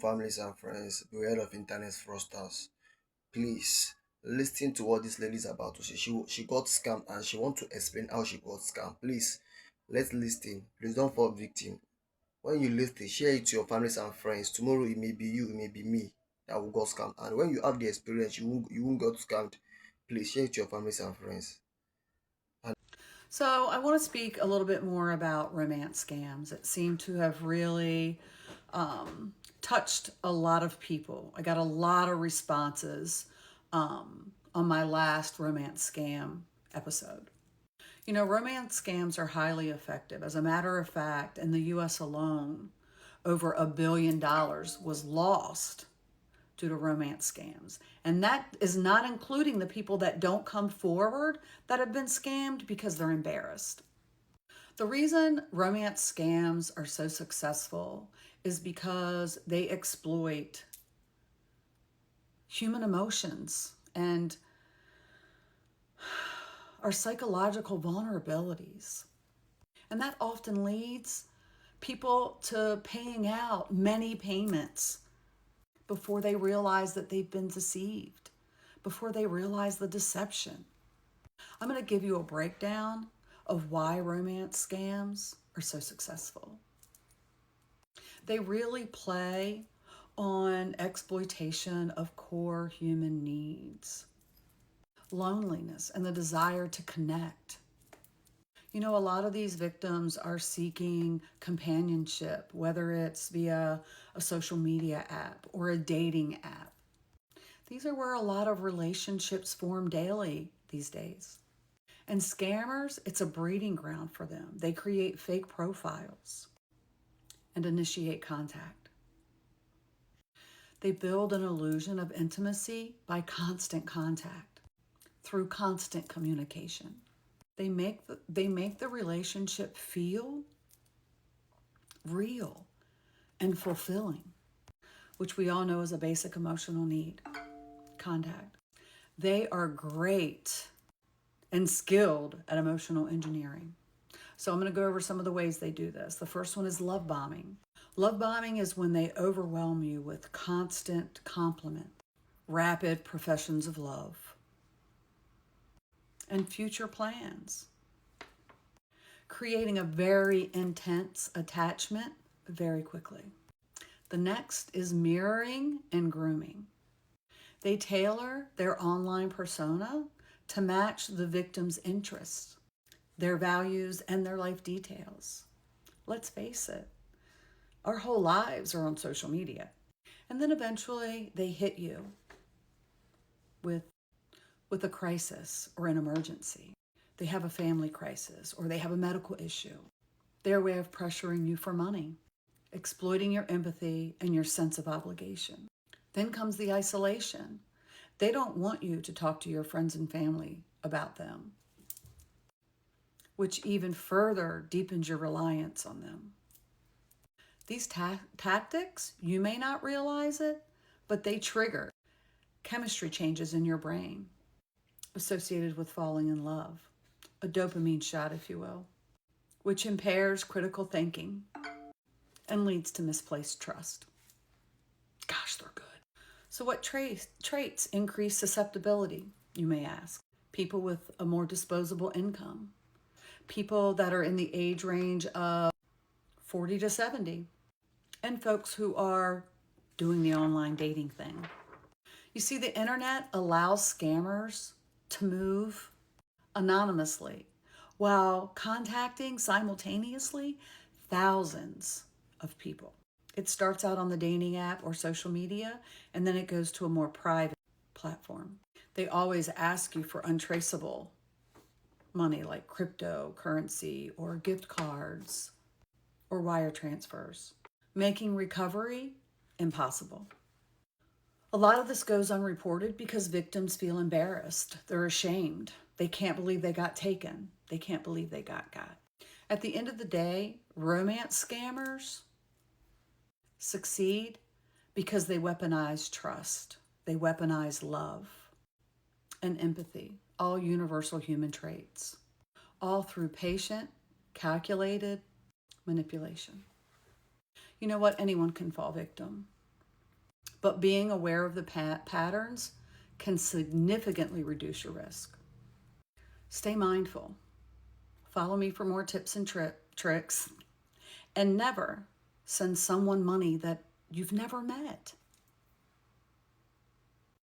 families and friends, beware of internet fraudsters. Please listen to what this lady is about to say. She got scammed and she want to explain how she got scammed. Please, let's listen. Please don't fall victim. When you listen, share it to your families and friends. Tomorrow it may be you, it may be me that will got scammed. And when you have the experience, you won't get scammed. Please share it to your families and friends. So, I want to speak a little bit more about romance scams that seem to have really touched a lot of people. I got a lot of responses on my last romance scam episode. You know, romance scams are highly effective. As a matter of fact, in the US alone, over $1 billion was lost due to romance scams. And that is not including the people that don't come forward that have been scammed because they're embarrassed. The reason romance scams are so successful is because they exploit human emotions and our psychological vulnerabilities. And that often leads people to paying out many payments before they realize that they've been deceived, before they realize the deception. I'm going to give you a breakdown of why romance scams are so successful. They really play on exploitation of core human needs, loneliness, and the desire to connect. You know, a lot of these victims are seeking companionship, whether it's via a social media app or a dating app. These are where a lot of relationships form daily these days. And scammers, it's a breeding ground for them. They create fake profiles and initiate contact. They build an illusion of intimacy by constant contact through constant communication. They make the relationship feel real and fulfilling, which we all know is a basic emotional need, contact. They are great and skilled at emotional engineering. So I'm going to go over some of the ways they do this. The first one is love bombing. Love bombing is when they overwhelm you with constant compliment, rapid professions of love, and future plans, creating a very intense attachment very quickly. The next is mirroring and grooming. They tailor their online persona to match the victim's interests, their values, and their life details. Let's face it, our whole lives are on social media. And then eventually they hit you with, with a crisis or an emergency. They have a family crisis or they have a medical issue. Their way of pressuring you for money, exploiting your empathy and your sense of obligation. Then comes the isolation. They don't want you to talk to your friends and family about them, which even further deepens your reliance on them. These tactics, you may not realize it, but they trigger chemistry changes in your brain associated with falling in love, a dopamine shot, if you will, which impairs critical thinking and leads to misplaced trust. Gosh, they're good. So, what traits increase susceptibility, you may ask? People with a more disposable income, people that are in the age range of 40 to 70, and folks who are doing the online dating thing. You see, the internet allows scammers to move anonymously while contacting simultaneously thousands of people. It starts out on the dating app or social media, and then it goes to a more private platform. They always ask you for untraceable money like cryptocurrency or gift cards or wire transfers, making recovery impossible. A lot of this goes unreported because victims feel embarrassed. They're ashamed. They can't believe they got taken. They can't believe they got. At the end of the day, romance scammers succeed because they weaponize trust. They weaponize love and empathy, all universal human traits, all through patient, calculated manipulation. You know what? Anyone can fall victim. but being aware of the patterns can significantly reduce your risk. Stay mindful. Follow me for more tips and tricks. And never send someone money that you've never met.